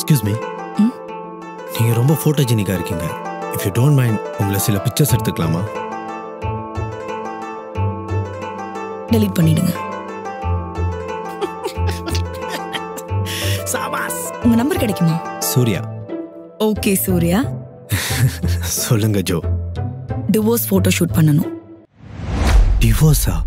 Excuse me, நீங்கள் ரொம்ப ஃபோட்டோஜெனிக்காக இருக்கீங்க. இஃப் யூ டோன்ட் மைண்ட் உங்களை சில பிக்சர்ஸ் எடுத்துக்கலாமா? டெலீட் பண்ணிடுங்க. சாபாஸ். உங்க நம்பர் கிடைக்குமா? சூர்யா. ஓகே சூர்யா. சொல்லுங்க ஜோ. டிவோர்ஸ் போட்டோ ஷூட் பண்ணணும். டிவோர்ஸா?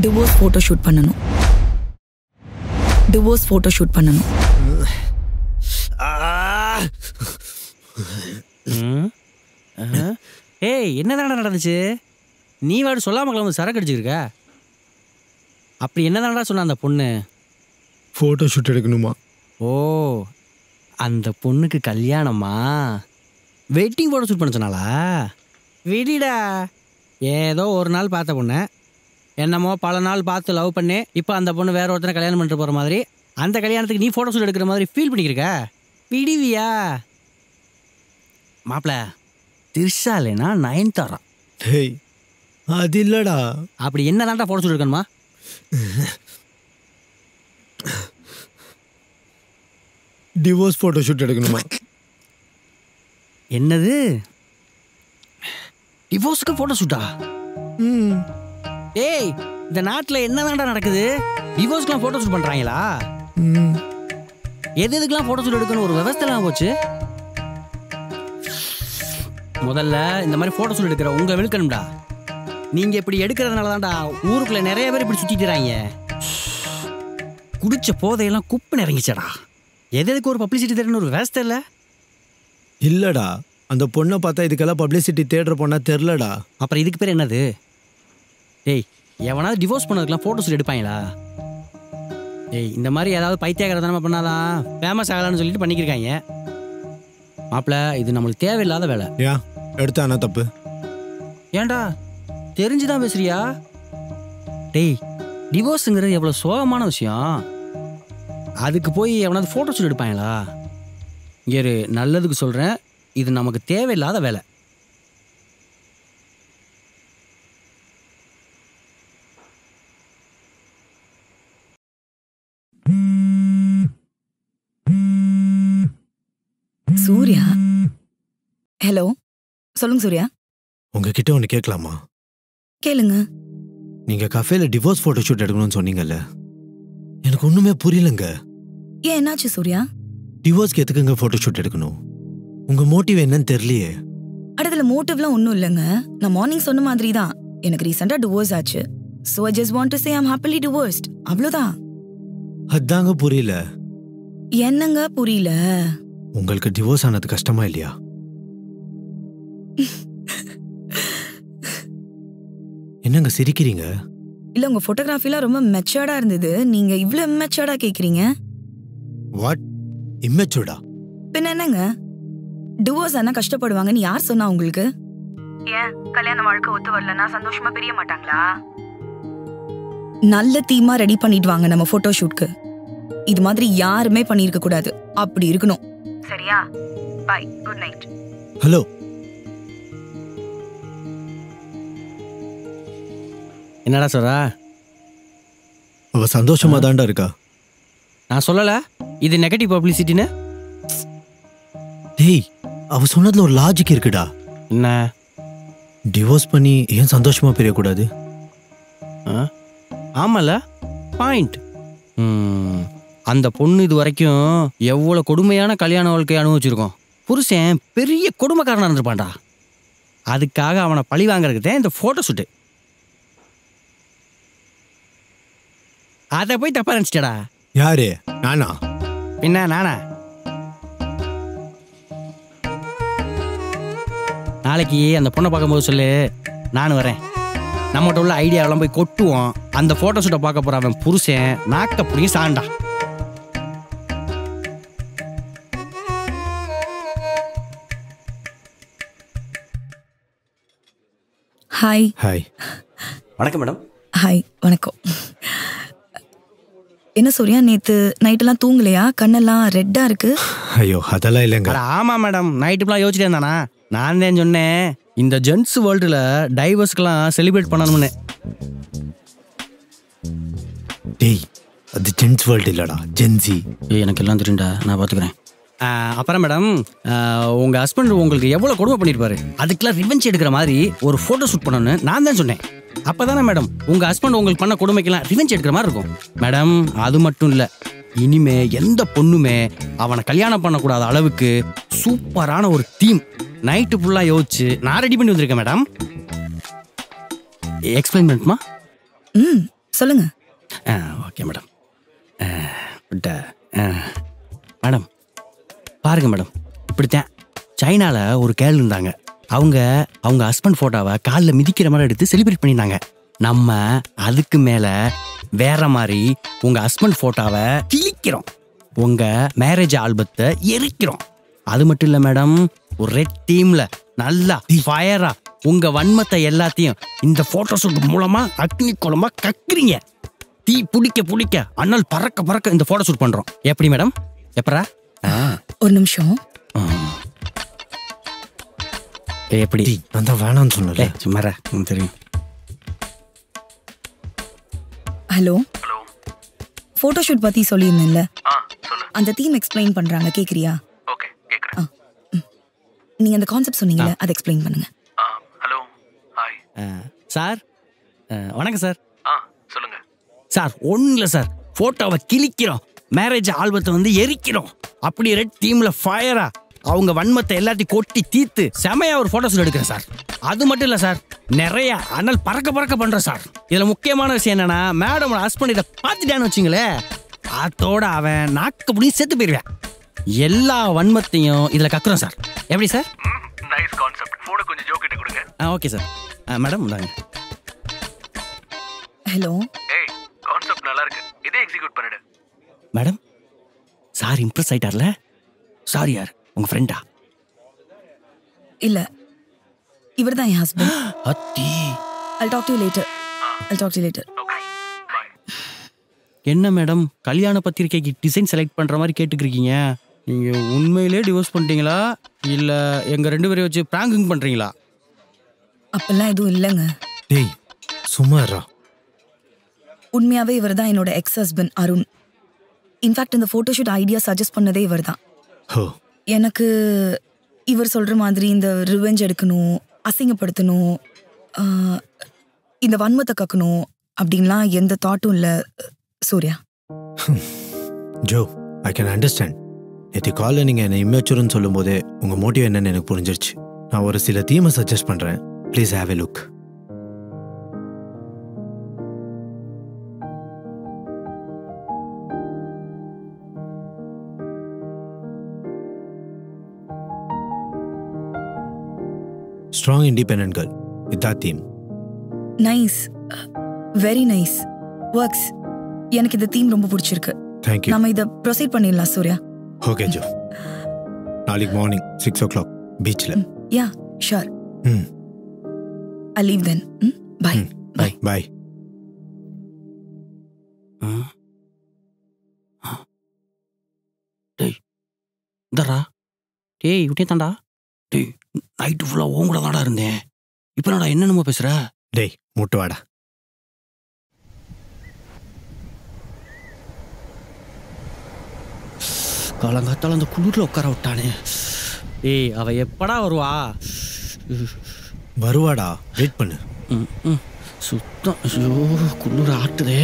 டிவோர்ஸ் போட்டோ ஷூட் பண்ணணும். டிவோர்ஸ் போட்டோ ஷூட் பண்ணணும். ஏய், என்னதானடா நடந்துச்சு? நீ வாடு சொல்லாம கிளம்பு சரக்கு அடிச்சிருக்க. அப்படி என்னதானடா சொன்ன அந்த பொண்ணு? ஃபோட்டோ ஷூட் எடுக்கணுமா? ஓ, அந்த பொண்ணுக்கு கல்யாணமா? வெட்டிங் ஃபோட்டோ ஷூட் பண்ண சொன்னாளா? விடிடா, ஏதோ ஒரு நாள் பார்த்த பொண்ணு, என்னமோ பல நாள் பார்த்து லவ் பண்ணி இப்போ அந்த பொண்ணு வேற ஒருத்தனை கல்யாணம் பண்ணிட்டு போகிற மாதிரி, அந்த கல்யாணத்துக்கு நீ ஃபோட்டோ ஷூட் எடுக்கிற மாதிரி ஃபீல் பண்ணிக்கிருக்க. விடிவியா மாப்பிள்ள? திரிஷா இல்லைனா நயன்தாரா? டேய், அது இல்லடா. அப்படி என்னதான்டா ஃபோட்டோ ஷூட் எடுக்கணுமா? டிவோர்ஸ் ஃபோட்டோ ஷூட் எடுக்கணுமா? என்னது, டிவோர்ஸுக்கு ஃபோட்டோ ஷூட்டா? ஏய், இந்த நாட்டில் என்னதான்டா நடக்குது? டிவோர்ஸ்க்குலாம் ஃபோட்டோ ஷூட் பண்ணுறாங்களா? எதுக்கெல்லாம் ஃபோட்டோ ஷூட் எடுக்கணும் ஒரு விவசாயம் போச்சு. முதல்ல இந்த மாதிரி ஃபோட்டோ ஷூட் எடுக்கிற உங்களை விழுக்கணும்டா. நீங்கள் இப்படி எடுக்கிறதுனால தான்டா ஊருக்குள்ளே நிறைய பேர் இப்படி சுற்றிக்கிறாங்க. குடிச்ச போதையெல்லாம் குப்பு நிறைங்கிச்சடா. எதுக்கு ஒரு பப்ளிசிட்டி தேடணும் ஒரு விவசாயம் இல்லை? இல்லடா, அந்த பொண்ணை பார்த்தா இதுக்கெல்லாம் பப்ளிசிட்டி தேடுற பொண்ணா தெரிலடா. அப்புறம் இதுக்கு பேர் என்னது? ஏய், எவனாவது டிவோர்ஸ் பண்ணதுக்கெல்லாம் ஃபோட்டோ ஷூட் எடுப்பாங்களா? ஏய், இந்த மாதிரி ஏதாவது பைத்தியகாரத்தனமா பண்ணாதான் ஃபேமஸ் ஆகலான்னு சொல்லிட்டு பண்ணிக்கிருக்காங்க. மாப்பிள்ள, இது நம்மளுக்கு தேவையில்லாத வேலை. ஏன் எடுத்தானா தப்பு? ஏன்டா தெரிஞ்சுதான் பேசுறியா? டேய், டிவோர்ஸுங்கிறது எவ்வளோ சோகமான விஷயம். அதுக்கு போய் எவனாவது ஃபோட்டோ ஷூட் எடுப்பாங்களா? இங்கே நல்லதுக்கு சொல்கிறேன், இது நமக்கு தேவையில்லாத வேலை. சூர்யா, ஹலோ, சொல்லுங்க சூர்யா. உங்ககிட்ட ஒன்று கேட்கலாமா? கேளுங்க. நீங்கள் கஃபேல டிவோர்ஸ் ஃபோட்டோ ஷூட் எடுக்கணும்னு சொன்னீங்கல்ல, எனக்கு ஒன்றுமே புரியலங்க. ஏன், என்னாச்சு சூர்யா? டிவோர்ஸ்க்கு எதுக்குங்க ஃபோட்டோ ஷூட் எடுக்கணும்? உங்கள் மோட்டிவ் என்னன்னு தெரியலையே. அடுத்துல மோட்டிவ்லாம் ஒன்றும் இல்லைங்க. நான் மார்னிங் சொன்ன மாதிரி தான், எனக்கு ரீசெண்டாக டிவோர்ஸ் ஆச்சு. So I just want to say I'm happily divorced, அவ்வளோதான். அதாங்க புரியல. என்னங்க புரியல? உங்களுக்கு டிவோர்ஸ் ஆனது கஷ்டமா இல்லையா? என்னங்க சிரிக்கிறீங்க? இல்ல, உங்க போட்டோகிராஃபிலாம் ரொம்ப மெச்சூர்டா இருந்தது. நீங்க இவ்ளோ இம்மெச்சூர்டா கேக்குறீங்க. வாட் இம்மெச்சூர்டா? பின்ன என்னங்க, டிவோர்ஸ் ஆனா கஷ்டப்படுவாங்கன்னு யார் சொன்னா உங்களுக்கு? ஏன் கல்யாண வாழ்க்கை ஒத்து வரலனா சந்தோஷமா பிரிய மாட்டாங்களா? நல்ல தீமா ரெடி பண்ணிட்டு வாங்க நம்ம போட்டோ ஷூட்க்கு. இது மாதிரி யாருமே பண்ணிருக்க கூடாது. அப்படி இருக்கணும், சரியா? By, good night. ஹலோ, என்னடா சொல்றா? அவ சந்தோஷமா தான்டா இருக்கா. நான் சொல்லல இது நெகட்டிவ் பப்ளிசிட்டின்னு. டேய், அவ சொன்னதுல ஒரு லாஜிக் இருக்குடா. என்ன? டிவோர்ஸ் பண்ணி ஏன் சந்தோஷமா பிரியக்கூடாது? ஆமால, பாயிண்ட். அந்த பொண்ணு இது வரைக்கும் எவ்வளோ கொடுமையான கல்யாண வாழ்க்கையை அனுபவிச்சிருக்கோம். புருஷன் பெரிய கொடுமைக்காரனா இருந்திருப்பான்டா. அதுக்காக அவனை பழி வாங்குறதுக்கு தான் இந்த ஃபோட்டோ ஷூட்டு. அதை போய் தப்பா நினச்சிட்டடா. யாரு? நானா? பின்ன நானா? நாளைக்கு அந்த பொண்ணை பார்க்கும்போது சொல்லு, நானும் வரேன். நம்மகிட்ட உள்ள ஐடியாவெல்லாம் போய் கொட்டுவோம். அந்த ஃபோட்டோ ஷூட்டை பார்க்க போகிற அவன் புருஷன் நாக்க புடிங்கி சாண்டா. ஹாய். ஹாய். வணக்கம் மேடம். ஹாய், வணக்கம். என்ன சூர்யா, நேத்து நைட்டெல்லாம் தூங்கலையா? கண்ணெல்லாம் ரெட்டா இருக்கு. ஐயோ, அதெல்லாம் இல்லைங்க. ஆமாம் மேடம், நைட்டுலாம் யோசிச்சுட்டே இருந்தானா? நான் தான் சொன்னேன், இந்த ஜென்ஸ் வேர்ல்டில் டைவர்ஸ்க்கெல்லாம் செலிப்ரேட் பண்ணணும்னு. டேய் அது ஜென்ஸ் வேர்ல்டு இல்லடா, ஜென்சி. எனக்கு எல்லாம் தெரியும்டா, நான் பார்த்துக்கிறேன். அப்புறம் மேடம், உங்கள் ஹஸ்பண்ட் உங்களுக்கு எவ்வளோ கொடுமை பண்ணியிருப்பாரு, அதுக்கெல்லாம் ரிவெஞ்ச் எடுக்கிற மாதிரி ஒரு ஃபோட்டோ ஷூட் பண்ணணும்னு நான் தான் சொன்னேன். அப்போ தானே மேடம் உங்கள் ஹஸ்பண்ட் உங்களுக்கு பண்ண கொடுமைக்கெல்லாம் ரிவெஞ்ச் எடுக்கிற மாதிரி இருக்கும். மேடம் அது மட்டும் இல்லை, இனிமே எந்த பொண்ணுமே அவனை கல்யாணம் பண்ணக்கூடாத அளவுக்கு சூப்பரான ஒரு தீம் நைட்டு ஃபுல்லாக யோசிச்சு நான் ரெடி பண்ணி வந்திருக்கேன் மேடம். எக்ஸ்பிளைன் பண்ணட்டுமா? சொல்லுங்க. Okay madam. மேடம் பாருங்க மேடம், இப்படித்தான் சைனாவில் ஒரு கேர்ள் இருந்தாங்க. அவங்க ஹஸ்பண்ட் ஃபோட்டோவை காலில் மிதிக்கிற மாதிரி எடுத்து செலிப்ரேட் பண்ணியிருந்தாங்க. நம்ம அதுக்கு மேலே வேற மாதிரி உங்கள் ஹஸ்பண்ட் ஃபோட்டோவை கிழிக்கிறோம், உங்கள் மேரேஜ் ஆல்பத்தை எரிக்கிறோம். அது மட்டும் இல்லை மேடம், ஒரு ரெட் டீமில் நல்லா ஃபயரா உங்கள் வன்மத்தை எல்லாத்தையும் இந்த ஃபோட்டோ ஷூட் மூலமாக அக்னி குளமாக கக்குறீங்க. தீ பிடிக்க அண்ணல் பறக்க இந்த ஃபோட்டோ ஷூட் பண்ணுறோம். எப்படி மேடம்? எப்பரா? ஒரு நிமிஷம். எப்படி? நான் தான் வேணான்னு சொன்னல. சும்மாரா, தெரியும். ஹலோ, போட்டோ ஷூட் பத்தி சொல்லியிருந்தேன்ல, அந்த தீம் எக்ஸ்பிளைன் பண்றாங்க, கேக்குறியா? ஓகே, கேக்குறேன். நீங்க அந்த கான்செப்ட் சொன்னீங்கல, அதை எக்ஸ்பிளைன் பண்ணுங்க. Hello, hi sir. வணக்கம் சார். சொல்லுங்க சார். ஒன்றும் இல்லை சார், ஃபோட்டோவை கிழிக்கிறோம், மேரேஜ் ஆல்பத்தை வந்து எரிக்கிறோம். அப்படி ரெட் டீம்ல ஃபயரா அவங்க வன்மத்தை எல்லாத்தையும் கொட்டி தீர்த்து செமையா ஒரு ஃபோட்டோ ஷூட் எடுக்கிறேன் சார். அது மட்டும் இல்லை சார், நிறைய அனல் பறக்க பண்றேன் சார். இதில் முக்கியமான விஷயம் என்னன்னா, மேடமோட ஹஸ்பண்ட் இதை பார்த்துட்டான்னு வச்சுங்களேன், அதோட அவன் நாக்கு புடி செத்து போயிடுவேன். எல்லா வன்மத்தையும் இதில் கக்குறோம் சார். எப்படி சார்? Nice concept. ஃபோனை கொஞ்சம் ஜோக்கிட்ட கொடுங்க. Okay sir. மேடம் இந்தாங்க. ஹலோ. ஏய், கான்செப்ட் நல்லா இருக்கு, இதே எக்ஸிக்யூட் பண்ணிடு. மேடம், சார் இம்ப்ரெஸ் ஆயிட்டார்ல? சார் யார், உங்க ஃப்ரெண்டா? இல்ல, இவர்தான் என் ஹஸ்பண்ட். அத்தி. I'll talk to you later. Okay, bye. என்ன மேடம், கல்யாண பத்திரிக்கைக்கு டிசைன் செலக்ட் பண்ற மாதிரி கேட்டுக்கிறீங்க? நீங்க உண்மையிலே டிவோர்ஸ் பண்ணிட்டீங்களா இல்ல எங்க ரெண்டு பேரையும் வச்சு பிராங்கிங் பண்றீங்களா? அப்பெல்லாம் எதுவும் இல்லைங்க. டேய் சும்மாரா. உண்மையாவே இவர்தான் என்னோட எக்ஸ் ஹஸ்பண்ட் அருண். இன்ஃபேக்ட் இந்த போட்டோஷூட் ஐடியா சஜஸ்ட் பண்ணதே இவர்தான். எனக்கு இவர் சொல்ற மாதிரி இந்த ரிவெஞ்ச் எடுக்கணும், அசிங்கப்படுத்தணும், இந்த வன்மத்தை கக்கணும் அப்படின்லாம் எந்த தாட்டும் இல்லை Surya. Jo, I can understand. நேற்று காலில் நீங்கள் என்னை இம்மேச்சூர்னு சொல்லும் போதே உங்கள் மோட்டிவ் என்னன்னு எனக்கு புரிஞ்சிருச்சு. நான் ஒரு சில தீமை சஜஸ்ட் பண்ணுறேன், please have a look. Strong independent girl with that theme. Nice, very nice, works. எனக்கு இந்த தீம் ரொம்ப பிடிச்சிருக்கு. Thank you. நாம இதை ப்ரொசீட் பண்ணிடலாம் சூர்யா. ஓகே ஜோ, நாளைக்கு மார்னிங் 6 o'clock பீச்சில். Yeah sure. I'll leave then. Bye. Bye. டேய் இந்தரா. டேய் விட்டே தாண்டா. டேய் நைட்டு ஃபுல்லாக உன் கூட தாண்டா இருந்தேன், இப்போ நாடா என்னென்னமோ பேசுகிற? டேய் முட்டு வாடா. காலங்காத்தால் அந்த குளிரில் உட்கார விட்டானே. ஏய் அவ எப்படா வருவா? வருவாடா, வெயிட் பண்ணு. சுத்தம். ஐயோ குளிர் ஆட்டுதே.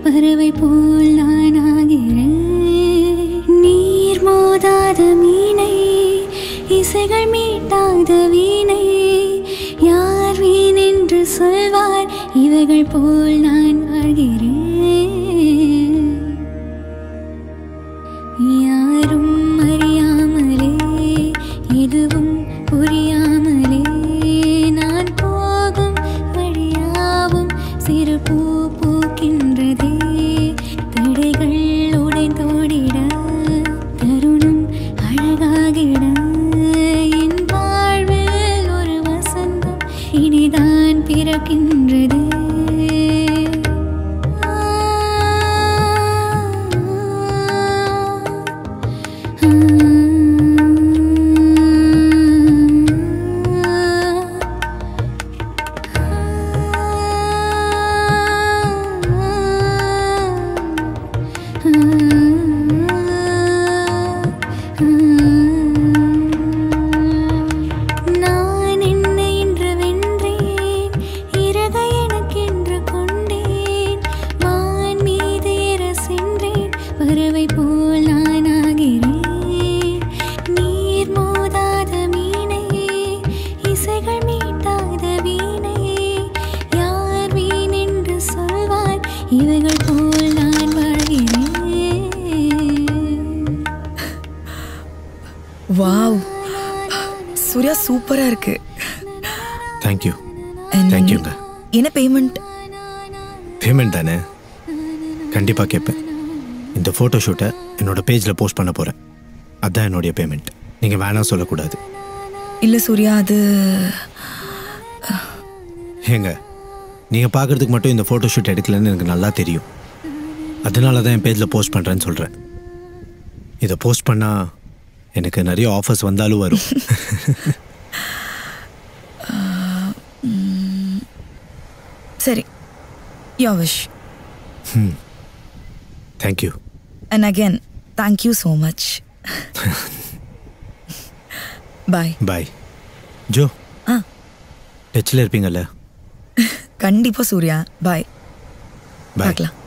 பறவை போல் நான் ஆகிறேன். நீர் மோதாத மீனை, இசைகள் மீட்டாத வீணை, யார் வீண் என்று சொல்வார், இவைகள் போல் நான் வாழ்கிறேன். யாரும் அறியாமலே, எதுவும் புரியாமலே, நான் போகும் ஆகிட என் வாழ்வில் ஒரு வசந்தம் இனிதான் பிறக்கின்றது. வாவ், சூர்யா சூப்பரா இருக்கு. தேங்க்யூ. தேங்க்யூங்க. என்ன பேமெண்ட்? பேமெண்ட் தானே, கண்டிப்பாக கேட்பேன். இந்த ஃபோட்டோ ஷூட்டை என்னோட பேஜில் போஸ்ட் பண்ண போகிறேன். அதுதான் என்னுடைய பேமெண்ட். நீங்கள் வேணாம் சொல்லக்கூடாது. இல்லை சூர்யா, அது ஏங்க, நீங்கள் பார்க்குறதுக்கு மட்டும் இந்த ஃபோட்டோ ஷூட் எடுக்கலன்னு எனக்கு நல்லா தெரியும். அதனால தான் என் பேஜில் போஸ்ட் பண்ணுறேன்னு சொல்கிறேன். இதை போஸ்ட் பண்ணால் எனக்கு நிறைய ஆஃபர்ஸ் வந்தாலும் வரும். சரி, your wish. Thank you. And again, thank you so much. Bye. Bye. Jo, டச்சில் இருப்பீங்கல்ல? கண்டிப்பா சூர்யா. பாய். பாய். பார்க்கலாம்.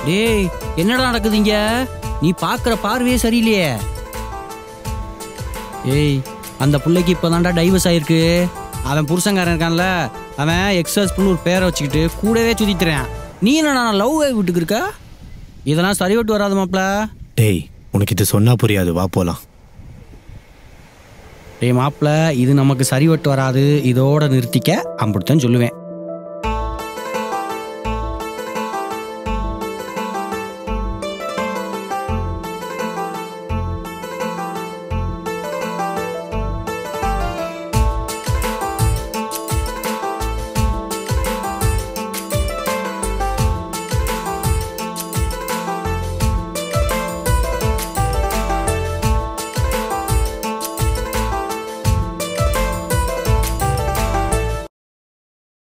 டேய், என்னடா நடக்குதுங்க? நீ பார்க்குற பார்வையே சரியில்லையே. ஏய், அந்த பிள்ளைக்கு இப்போதான்டா டைவர்ஸ் ஆயிருக்கு. அவன் புருஷங்காரன் இருக்கான்ல, அவன் எக்ஸஸ்புன்னு ஒரு பேரை வச்சுக்கிட்டு கூடவே சுத்திட்டுறேன். நீ என்ன லவ் வீட்டுக்கு இருக்க? இதெல்லாம் சரி விட்டு வராது மாப்ள. டேய், உனக்கு இது சொன்னா புரியாது, வா போலாம். டேய் மாப்ள, இது நமக்கு சரி விட்டு வராது, இதோட நிறுத்திக்க. அப்படித்தான் சொல்லுவேன்.